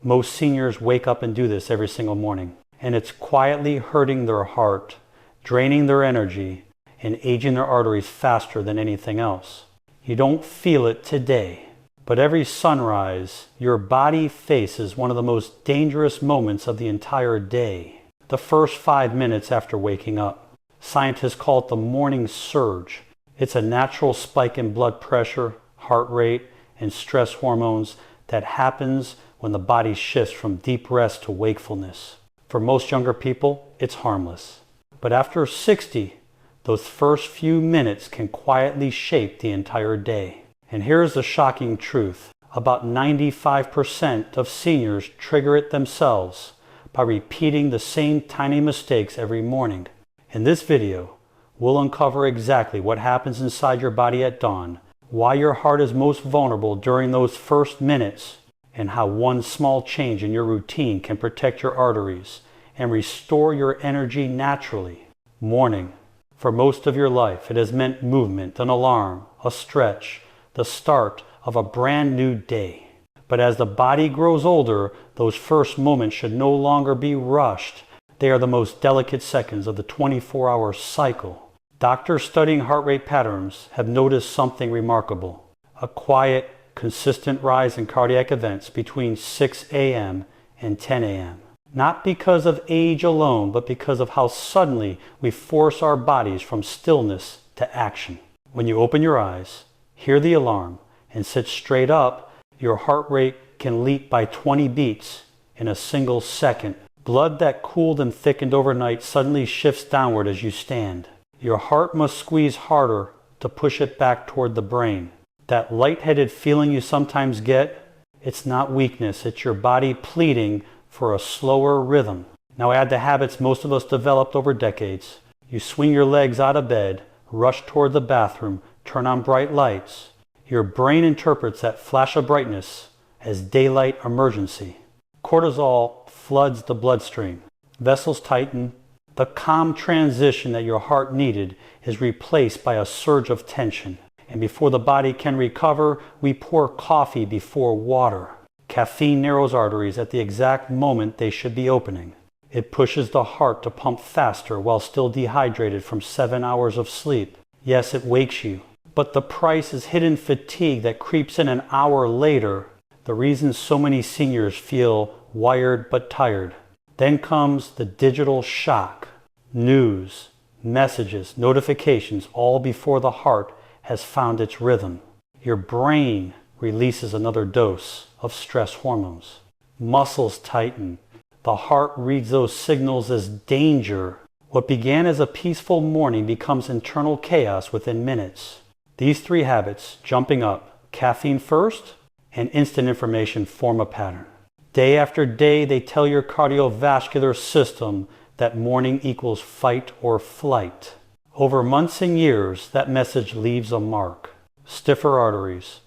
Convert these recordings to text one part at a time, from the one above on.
Most seniors wake up and do this every single morning, and it's quietly hurting their heart, draining their energy, and aging their arteries faster than anything else. You don't feel it today, but every sunrise, your body faces one of the most dangerous moments of the entire day, the first 5 minutes after waking up. Scientists call it the morning surge. It's a natural spike in blood pressure, heart rate, and stress hormones that happens when the body shifts from deep rest to wakefulness. For most younger people, it's harmless. But after 60, those first few minutes can quietly shape the entire day. And here's the shocking truth. About 95% of seniors trigger it themselves by repeating the same tiny mistakes every morning. In this video, we'll uncover exactly what happens inside your body at dawn, why your heart is most vulnerable during those first minutes, and how one small change in your routine can protect your arteries and restore your energy naturally. Morning. For most of your life, it has meant movement, an alarm, a stretch, the start of a brand new day. But as the body grows older, those first moments should no longer be rushed. They are the most delicate seconds of the 24-hour cycle. Doctors studying heart rate patterns have noticed something remarkable. A quiet, consistent rise in cardiac events between 6 a.m. and 10 a.m. Not because of age alone, but because of how suddenly we force our bodies from stillness to action. When you open your eyes, hear the alarm, and sit straight up, your heart rate can leap by 20 beats in a single second. Blood that cooled and thickened overnight suddenly shifts downward as you stand. Your heart must squeeze harder to push it back toward the brain. That lightheaded feeling you sometimes get, it's not weakness, it's your body pleading for a slower rhythm. Now add the habits most of us developed over decades. You swing your legs out of bed, rush toward the bathroom, turn on bright lights. Your brain interprets that flash of brightness as daylight emergency. Cortisol floods the bloodstream. Vessels tighten. The calm transition that your heart needed is replaced by a surge of tension. And before the body can recover, we pour coffee before water. Caffeine narrows arteries at the exact moment they should be opening. It pushes the heart to pump faster while still dehydrated from 7 hours of sleep. Yes, it wakes you, but the price is hidden fatigue that creeps in an hour later. The reason so many seniors feel wired but tired. Then comes the digital shock. News, messages, notifications, all before the heart has found its rhythm. Your brain releases another dose of stress hormones. Muscles tighten. The heart reads those signals as danger. What began as a peaceful morning becomes internal chaos within minutes. These three habits, jumping up, caffeine first, and instant information, form a pattern. Day after day, they tell your cardiovascular system that morning equals fight or flight. Over months and years, that message leaves a mark. Stiffer arteries,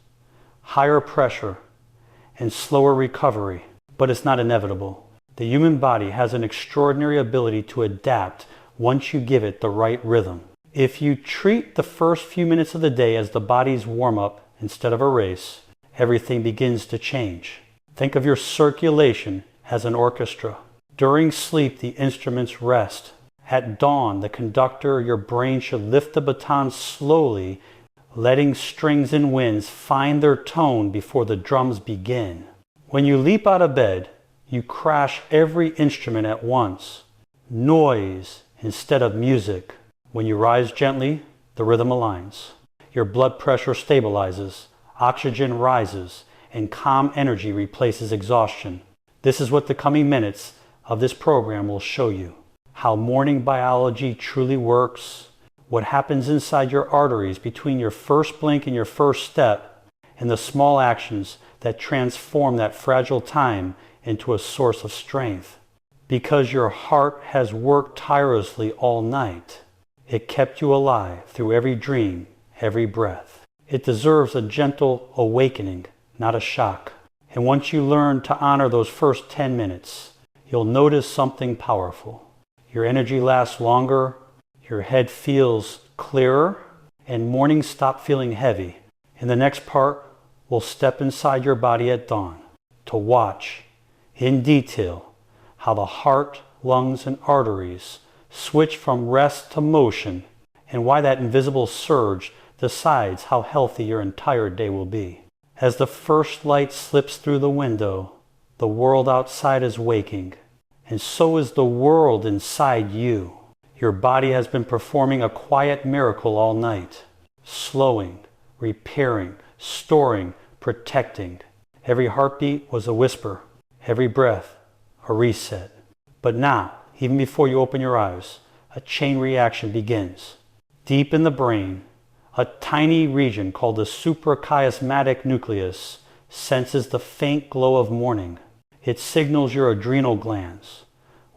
higher pressure, and slower recovery. But it's not inevitable. The human body has an extraordinary ability to adapt once you give it the right rhythm. If you treat the first few minutes of the day as the body's warm-up instead of a race, everything begins to change. Think of your circulation as an orchestra. During sleep, the instruments rest. At dawn, the conductor, your brain, should lift the baton slowly, letting strings and winds find their tone before the drums begin. When you leap out of bed, you crash every instrument at once. Noise instead of music. When you rise gently, the rhythm aligns. Your blood pressure stabilizes, oxygen rises, and calm energy replaces exhaustion. This is what the coming minutes of this program will show you. How morning biology truly works, what happens inside your arteries between your first blink and your first step, and the small actions that transform that fragile time into a source of strength. Because your heart has worked tirelessly all night. It kept you alive through every dream, every breath. It deserves a gentle awakening, not a shock. And once you learn to honor those first 10 minutes, you'll notice something powerful. Your energy lasts longer, your head feels clearer, and mornings stop feeling heavy. In the next part, we'll step inside your body at dawn to watch in detail how the heart, lungs, and arteries switch from rest to motion, and why that invisible surge decides how healthy your entire day will be. As the first light slips through the window, the world outside is waking, and so is the world inside you. Your body has been performing a quiet miracle all night, slowing, repairing, storing, protecting. Every heartbeat was a whisper, every breath a reset. But now, even before you open your eyes, a chain reaction begins. Deep in the brain, a tiny region called the suprachiasmatic nucleus senses the faint glow of morning. It signals your adrenal glands.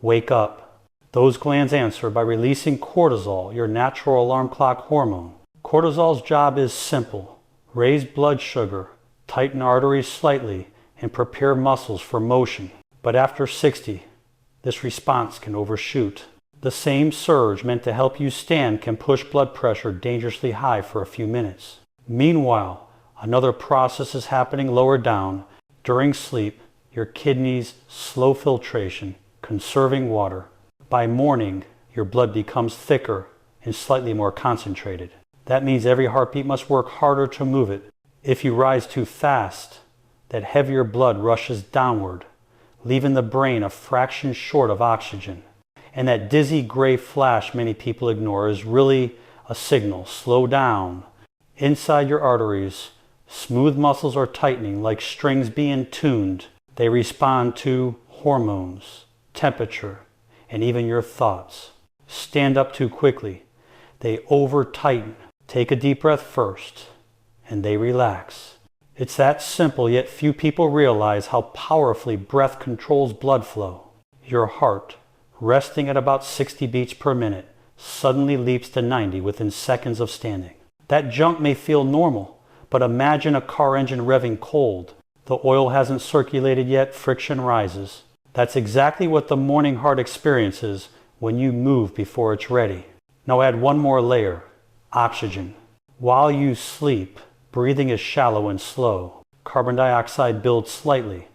Wake up. Those glands answer by releasing cortisol, your natural alarm clock hormone. Cortisol's job is simple: raise blood sugar, tighten arteries slightly, and prepare muscles for motion. But after 60, this response can overshoot. The same surge meant to help you stand can push blood pressure dangerously high for a few minutes. Meanwhile, another process is happening lower down. During sleep, your kidneys slow filtration, conserving water. By morning, your blood becomes thicker and slightly more concentrated. That means every heartbeat must work harder to move it. If you rise too fast, that heavier blood rushes downward, leaving the brain a fraction short of oxygen. And that dizzy gray flash many people ignore is really a signal. Slow down. Inside your arteries, smooth muscles are tightening like strings being tuned. They respond to hormones, temperature, and even your thoughts. Stand up too quickly. They over-tighten. Take a deep breath first, and they relax. It's that simple, yet few people realize how powerfully breath controls blood flow. Your heart, resting at about 60 beats per minute, suddenly leaps to 90 within seconds of standing. That jump may feel normal, but imagine a car engine revving cold. The oil hasn't circulated yet, friction rises. That's exactly what the morning heart experiences when you move before it's ready. Now add one more layer: oxygen. While you sleep, breathing is shallow and slow. Carbon dioxide builds slightly.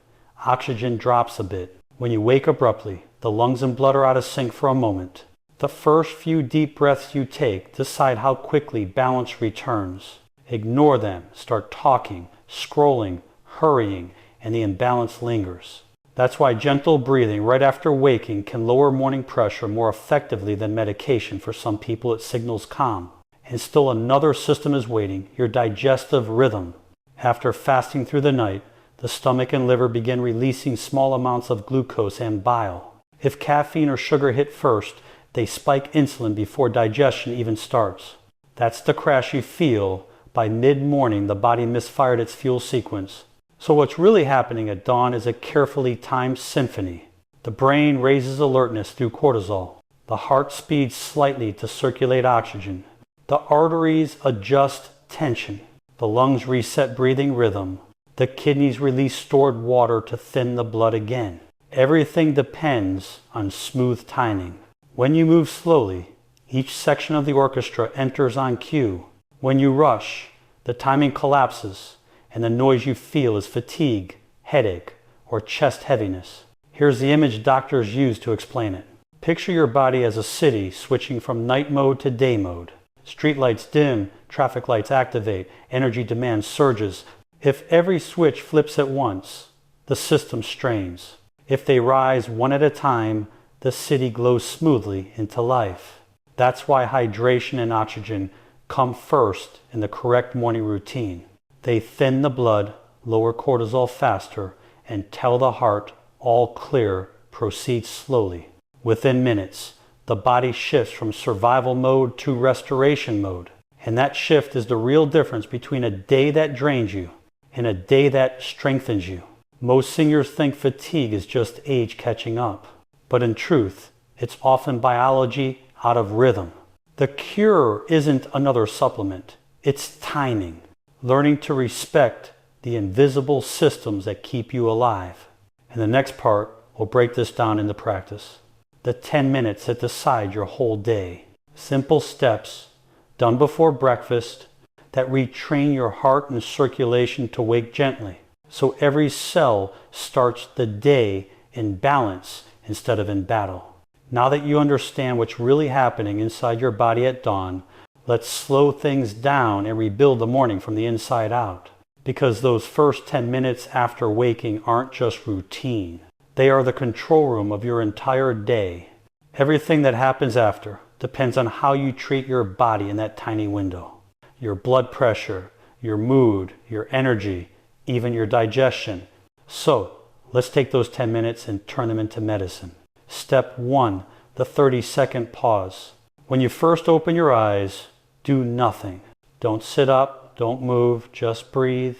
Oxygen drops a bit. When you wake abruptly, the lungs and blood are out of sync for a moment. The first few deep breaths you take decide how quickly balance returns. Ignore them, start talking, scrolling, hurrying, and the imbalance lingers. That's why gentle breathing right after waking can lower morning pressure more effectively than medication. For some people, it signals calm. And still another system is waiting: your digestive rhythm. After fasting through the night, the stomach and liver begin releasing small amounts of glucose and bile. If caffeine or sugar hit first, they spike insulin before digestion even starts. That's the crash you feel. By mid-morning, the body misfired its fuel sequence. So what's really happening at dawn is a carefully timed symphony. The brain raises alertness through cortisol. The heart speeds slightly to circulate oxygen. The arteries adjust tension. The lungs reset breathing rhythm. The kidneys release stored water to thin the blood again. Everything depends on smooth timing. When you move slowly, each section of the orchestra enters on cue. When you rush, the timing collapses, and the noise you feel is fatigue, headache, or chest heaviness. Here's the image doctors use to explain it. Picture your body as a city switching from night mode to day mode. Street lights dim, traffic lights activate, energy demand surges. If every switch flips at once, the system strains. If they rise one at a time, the city glows smoothly into life. That's why hydration and oxygen come first in the correct morning routine. They thin the blood, lower cortisol faster, and tell the heart, all clear, proceed slowly. Within minutes, the body shifts from survival mode to restoration mode. And that shift is the real difference between a day that drains you and a day that strengthens you. Most singers think fatigue is just age catching up. But in truth, it's often biology out of rhythm. The cure isn't another supplement. It's timing. Learning to respect the invisible systems that keep you alive. In the next part, we'll break this down into practice. The 10 minutes that decide your whole day. Simple steps done before breakfast that retrain your heart and circulation to wake gently. So every cell starts the day in balance instead of in battle. Now that you understand what's really happening inside your body at dawn, let's slow things down and rebuild the morning from the inside out. Because those first 10 minutes after waking aren't just routine. They are the control room of your entire day. Everything that happens after depends on how you treat your body in that tiny window. Your blood pressure, your mood, your energy, even your digestion. So, let's take those 10 minutes and turn them into medicine. Step 1, the 30-second pause. When you first open your eyes, do nothing. Don't sit up, don't move, just breathe.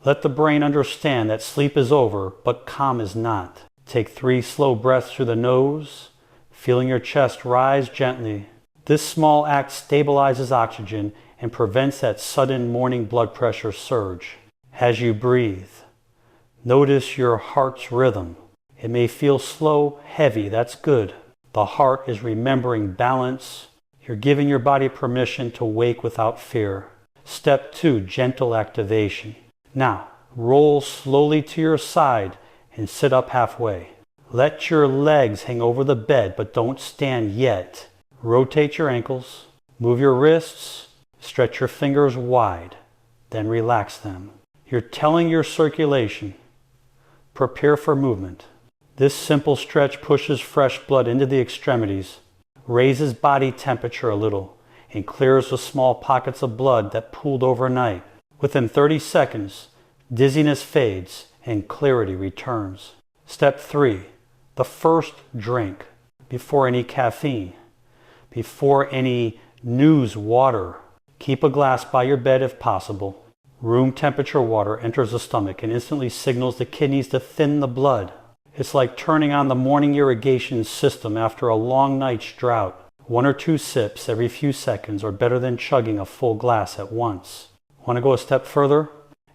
Let the brain understand that sleep is over, but calm is not. Take 3 slow breaths through the nose, feeling your chest rise gently. This small act stabilizes oxygen and prevents that sudden morning blood pressure surge. As you breathe, notice your heart's rhythm. It may feel slow, heavy, that's good. The heart is remembering balance. You're giving your body permission to wake without fear. Step 2, gentle activation. Now, roll slowly to your side and sit up halfway. Let your legs hang over the bed, but don't stand yet. Rotate your ankles, move your wrists, stretch your fingers wide, then relax them. You're telling your circulation, prepare for movement. This simple stretch pushes fresh blood into the extremities, raises body temperature a little, and clears the small pockets of blood that pooled overnight. Within 30 seconds, dizziness fades and clarity returns. Step 3, the first drink, before any caffeine, before any news water. Keep a glass by your bed if possible. Room temperature water enters the stomach and instantly signals the kidneys to thin the blood. It's like turning on the morning irrigation system after a long night's drought. 1 or 2 sips every few seconds are better than chugging a full glass at once. Want to go a step further?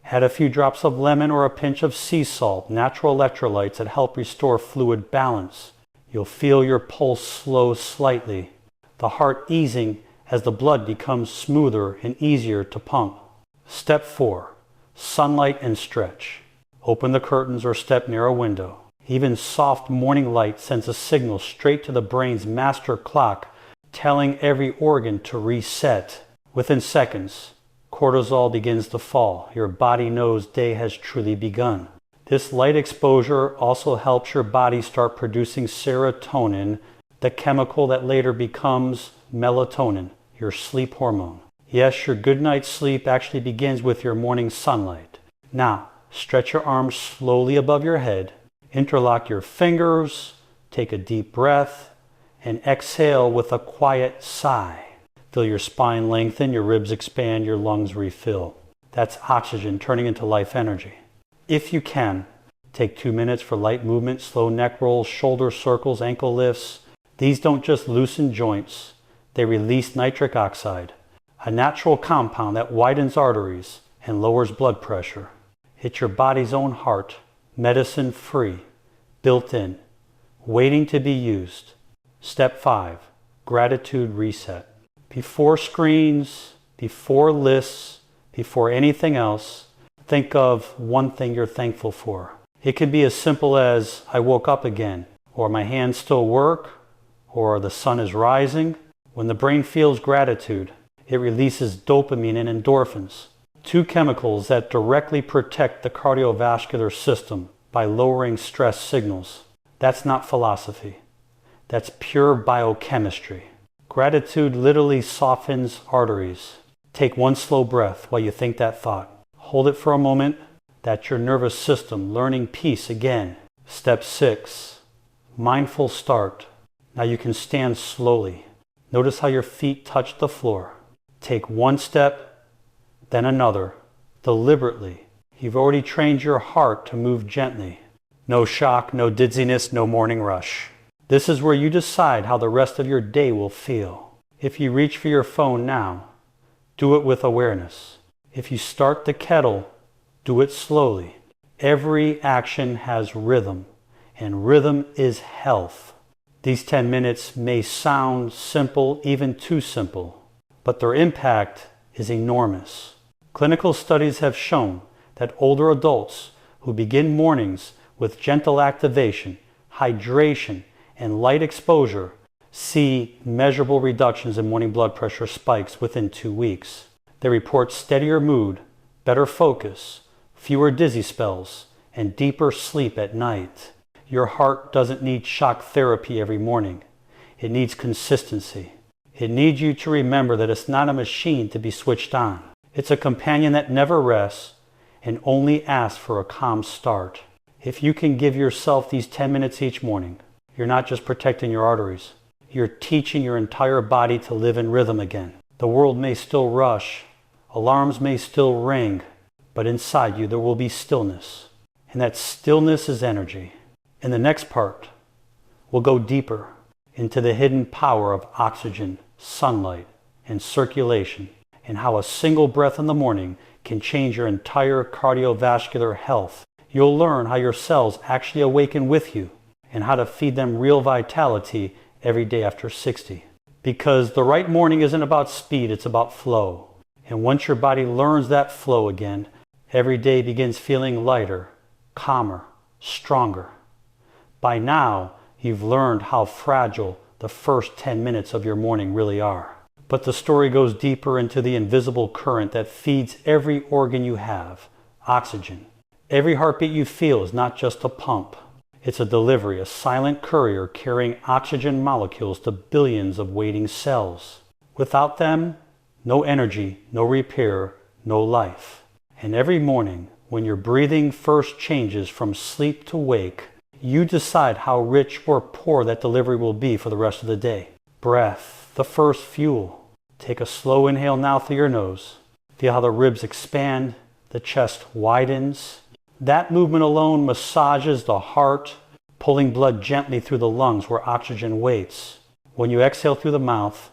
Add a few drops of lemon or a pinch of sea salt, natural electrolytes that help restore fluid balance. You'll feel your pulse slow slightly, the heart easing as the blood becomes smoother and easier to pump. Step 4, sunlight and stretch. Open the curtains or step near a window. Even soft morning light sends a signal straight to the brain's master clock, telling every organ to reset. Within seconds, cortisol begins to fall. Your body knows day has truly begun. This light exposure also helps your body start producing serotonin, the chemical that later becomes melatonin, your sleep hormone. Yes, your good night's sleep actually begins with your morning sunlight. Now, stretch your arms slowly above your head. Interlock your fingers, take a deep breath, and exhale with a quiet sigh. Feel your spine lengthen, your ribs expand, your lungs refill. That's oxygen turning into life energy. If you can, take 2 minutes for light movement, slow neck rolls, shoulder circles, ankle lifts. These don't just loosen joints, they release nitric oxide, a natural compound that widens arteries and lowers blood pressure. It's your body's own heart, medicine free, built in, waiting to be used. Step 5, gratitude reset. Before screens, before lists, before anything else, think of one thing you're thankful for. It could be as simple as, I woke up again, or my hands still work, or the sun is rising. When the brain feels gratitude, it releases dopamine and endorphins, 2 chemicals that directly protect the cardiovascular system by lowering stress signals. That's not philosophy. That's pure biochemistry. Gratitude literally softens arteries. Take 1 slow breath while you think that thought. Hold it for a moment. That's your nervous system learning peace again. Step 6, mindful start. Now you can stand slowly. Notice how your feet touch the floor. Take 1 step, then another, deliberately. You've already trained your heart to move gently. No shock, no dizziness, no morning rush. This is where you decide how the rest of your day will feel. If you reach for your phone now, do it with awareness. If you start the kettle, do it slowly. Every action has rhythm, and rhythm is health. These 10 minutes may sound simple, even too simple, but their impact is enormous. Clinical studies have shown that older adults who begin mornings with gentle activation hydration, and light exposure, see measurable reductions in morning blood pressure spikes within 2 weeks. They report steadier mood, better focus, fewer dizzy spells, and deeper sleep at night. Your heart doesn't need shock therapy every morning. It needs consistency. It needs you to remember that it's not a machine to be switched on. It's a companion that never rests and only asks for a calm start. If you can give yourself these 10 minutes each morning, you're not just protecting your arteries. You're teaching your entire body to live in rhythm again. The world may still rush, alarms may still ring, but inside you there will be stillness. And that stillness is energy. In the next part, we'll go deeper into the hidden power of oxygen, sunlight, and circulation, and how a single breath in the morning can change your entire cardiovascular health. You'll learn how your cells actually awaken with you and how to feed them real vitality every day after 60. Because the right morning isn't about speed, it's about flow. And once your body learns that flow again, every day begins feeling lighter, calmer, stronger. By now, you've learned how fragile the first 10 minutes of your morning really are. But the story goes deeper into the invisible current that feeds every organ you have, oxygen. Every heartbeat you feel is not just a pump. It's a delivery, a silent courier carrying oxygen molecules to billions of waiting cells. Without them, no energy, no repair, no life. And every morning, when your breathing first changes from sleep to wake, you decide how rich or poor that delivery will be for the rest of the day. Breath, the first fuel. Take a slow inhale now through your nose. Feel how the ribs expand, the chest widens. That movement alone massages the heart, pulling blood gently through the lungs where oxygen waits. When you exhale through the mouth,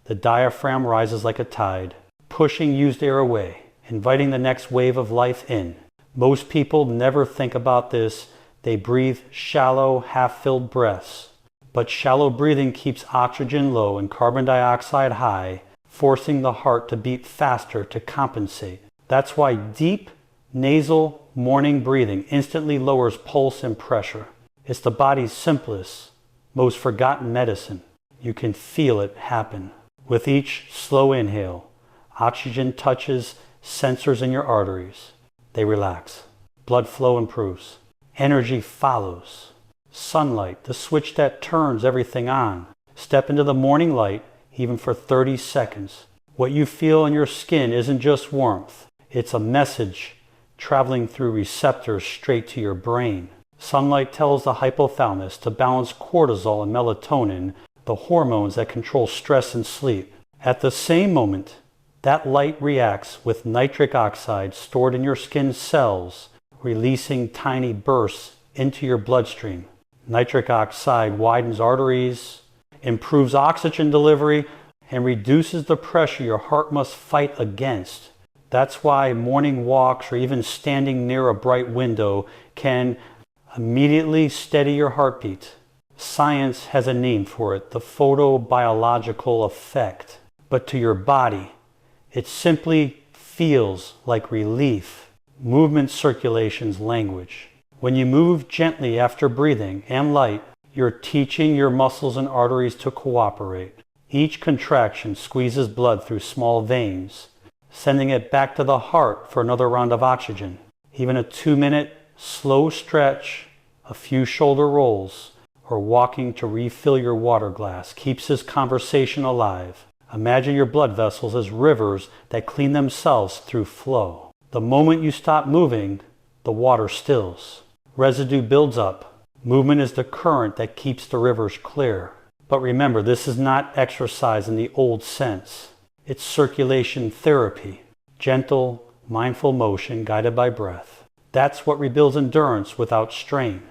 the diaphragm rises like a tide, pushing used air away, inviting the next wave of life in. Most people never think about this. They breathe shallow, half-filled breaths. But shallow breathing keeps oxygen low and carbon dioxide high, forcing the heart to beat faster to compensate. That's why deep, nasal morning breathing instantly lowers pulse and pressure. It's the body's simplest, most forgotten medicine. You can feel it happen. With each slow inhale, oxygen touches sensors in your arteries. They relax. Blood flow improves. Energy follows. Sunlight, the switch that turns everything on. Step into the morning light, even for 30 seconds. What you feel in your skin isn't just warmth. It's a message traveling through receptors straight to your brain. Sunlight tells the hypothalamus to balance cortisol and melatonin, the hormones that control stress and sleep. At the same moment, that light reacts with nitric oxide stored in your skin cells, releasing tiny bursts into your bloodstream. Nitric oxide widens arteries, improves oxygen delivery, and reduces the pressure your heart must fight against. That's why morning walks or even standing near a bright window can immediately steady your heartbeat. Science has a name for it, the photobiological effect. But to your body, it simply feels like relief. Movement circulation's language. When you move gently after breathing and light, you're teaching your muscles and arteries to cooperate. Each contraction squeezes blood through small veins, sending it back to the heart for another round of oxygen. Even a 2-minute slow stretch, a few shoulder rolls, or walking to refill your water glass keeps this conversation alive. Imagine your blood vessels as rivers that clean themselves through flow. The moment you stop moving, the water stills. Residue builds up. Movement is the current that keeps the rivers clear. But remember, this is not exercise in the old sense. It's circulation therapy. Gentle, mindful motion guided by breath. That's what rebuilds endurance without strain.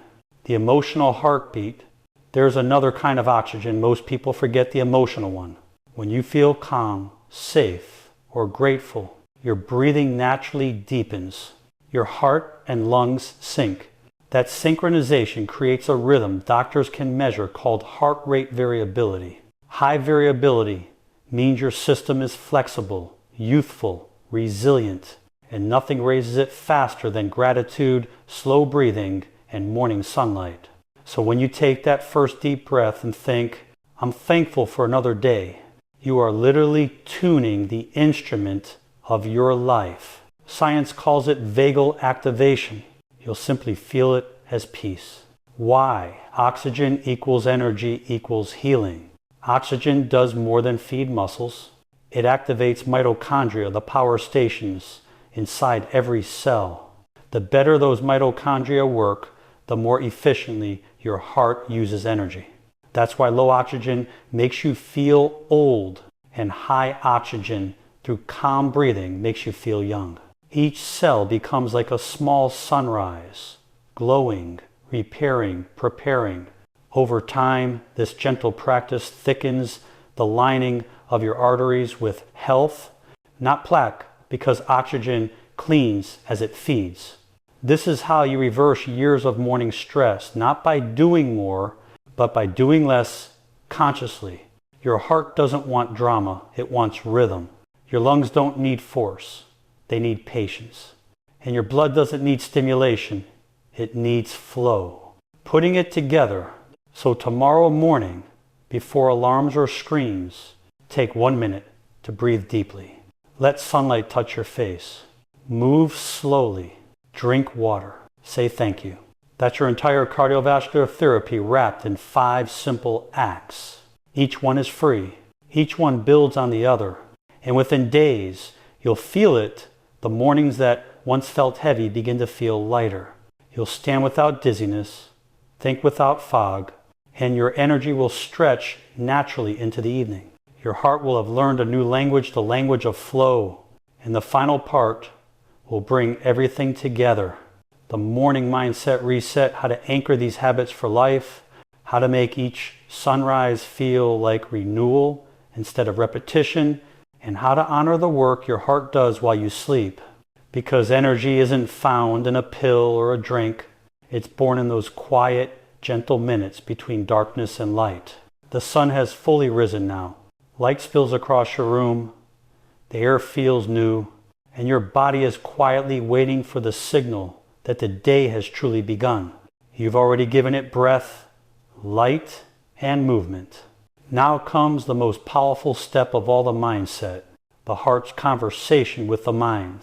The emotional heartbeat. There's another kind of oxygen. Most people forget the emotional one. When you feel calm, safe, or grateful, your breathing naturally deepens. Your heart and lungs sync. That synchronization creates a rhythm doctors can measure called heart rate variability. High variability means your system is flexible, youthful, resilient, and nothing raises it faster than gratitude, slow breathing, and morning sunlight. So when you take that first deep breath and think, I'm thankful for another day, you are literally tuning the instrument of your life. Science calls it vagal activation. You'll simply feel it as peace. Why? Oxygen equals energy equals healing. Oxygen does more than feed muscles. It activates mitochondria, the power stations inside every cell. The better those mitochondria work, the more efficiently your heart uses energy. That's why low oxygen makes you feel old, and high oxygen through calm breathing makes you feel young. Each cell becomes like a small sunrise, glowing, repairing, preparing. Over time, this gentle practice thickens the lining of your arteries with health, not plaque, because oxygen cleans as it feeds. This is how you reverse years of morning stress, not by doing more, but by doing less consciously. Your heart doesn't want drama, it wants rhythm. Your lungs don't need force, they need patience. And your blood doesn't need stimulation, it needs flow. Putting it together, so tomorrow morning, before alarms or screams, take 1 minute to breathe deeply. Let sunlight touch your face. Move slowly. Drink water. Say thank you. That's your entire cardiovascular therapy wrapped in 5 simple acts. Each one is free. Each one builds on the other. And within days, you'll feel it. The mornings that once felt heavy begin to feel lighter. You'll stand without dizziness, think without fog, and your energy will stretch naturally into the evening. Your heart will have learned a new language, the language of flow. And the final part will bring everything together. The morning mindset reset, how to anchor these habits for life, how to make each sunrise feel like renewal instead of repetition, and how to honor the work your heart does while you sleep. Because energy isn't found in a pill or a drink. It's born in those quiet, gentle minutes between darkness and light. The sun has fully risen now. Light spills across your room. The air feels new. And your body is quietly waiting for the signal that the day has truly begun. You've already given it breath, light, and movement. Now comes the most powerful step of all the mindset, the heart's conversation with the mind.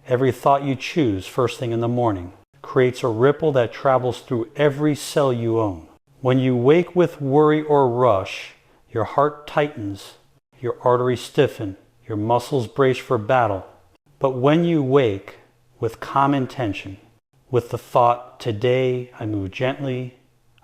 Every thought you choose first thing in the morning creates a ripple that travels through every cell you own. When you wake with worry or rush, your heart tightens, your arteries stiffen, your muscles brace for battle. But when you wake with calm intention, with the thought, today I move gently,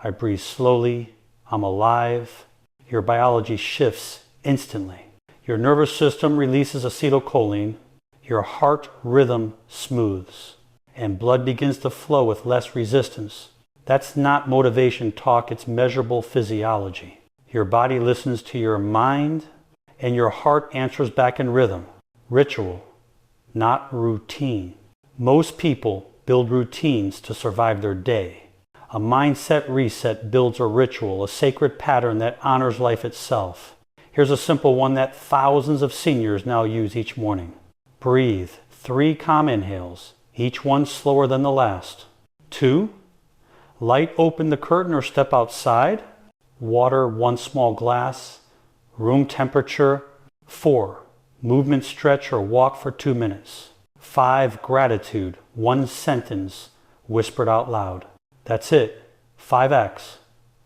I breathe slowly, I'm alive, your biology shifts instantly. Your nervous system releases acetylcholine, your heart rhythm smooths, and blood begins to flow with less resistance. That's not motivation talk, it's measurable physiology. Your body listens to your mind, and your heart answers back in rhythm. Ritual, not routine. Most people build routines to survive their day. A mindset reset builds a ritual, a sacred pattern that honors life itself. Here's a simple one that thousands of seniors now use each morning. Breathe 3 calm inhales, each one slower than the last. 2, light open the curtain or step outside. Water 1 small glass, room temperature. 4, movement stretch or walk for 2 minutes. 5, gratitude, 1 sentence whispered out loud. That's it. 5 acts,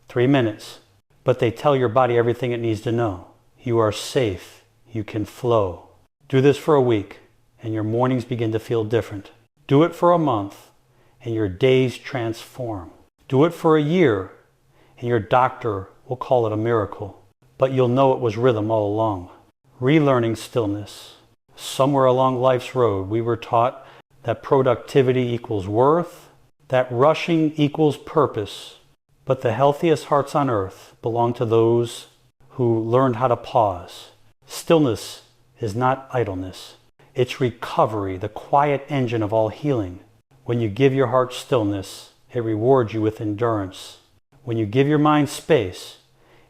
3 minutes. But they tell your body everything it needs to know. You are safe. You can flow. Do this for a week, and your mornings begin to feel different. Do it for a month, and your days transform. Do it for a year, and your doctor will call it a miracle. But you'll know it was rhythm all along. Relearning stillness. Somewhere along life's road, we were taught that productivity equals worth, that rushing equals purpose. But the healthiest hearts on earth belong to those who learned how to pause. Stillness is not idleness. It's recovery, the quiet engine of all healing. When you give your heart stillness, it rewards you with endurance. When you give your mind space,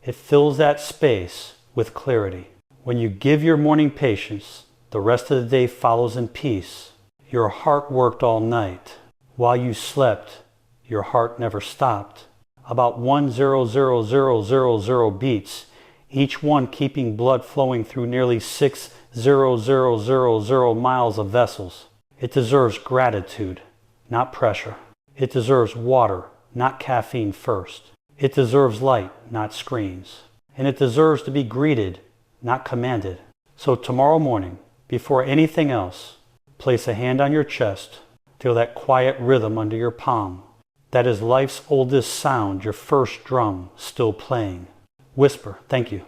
it fills that space with clarity. When you give your morning patience, the rest of the day follows in peace. Your heart worked all night. While you slept, your heart never stopped. about 1,000,000 beats, each one keeping blood flowing through nearly 6,000,000 miles of vessels. It deserves gratitude, not pressure. It deserves water, not caffeine first. It deserves light, not screens. And it deserves to be greeted, not commanded. So tomorrow morning, before anything else, place a hand on your chest, feel that quiet rhythm under your palm. That is life's oldest sound, your first drum still playing. Whisper, thank you.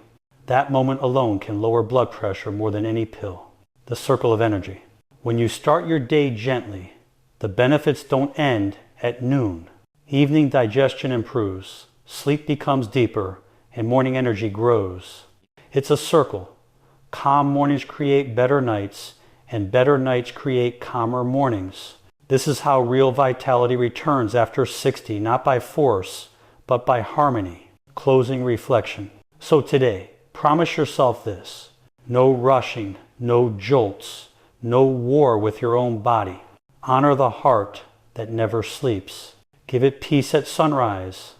That moment alone can lower blood pressure more than any pill. The circle of energy. When you start your day gently, the benefits don't end at noon. Evening digestion improves, sleep becomes deeper, and morning energy grows. It's a circle. Calm mornings create better nights, and better nights create calmer mornings. This is how real vitality returns after 60, not by force, but by harmony. Closing reflection. So today, promise yourself this: no rushing, no jolts, no war with your own body. Honor the heart that never sleeps. Give it peace at sunrise,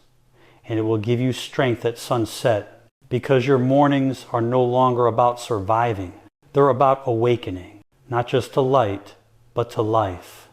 and it will give you strength at sunset, because your mornings are no longer about surviving. They're about awakening, not just to light, but to life.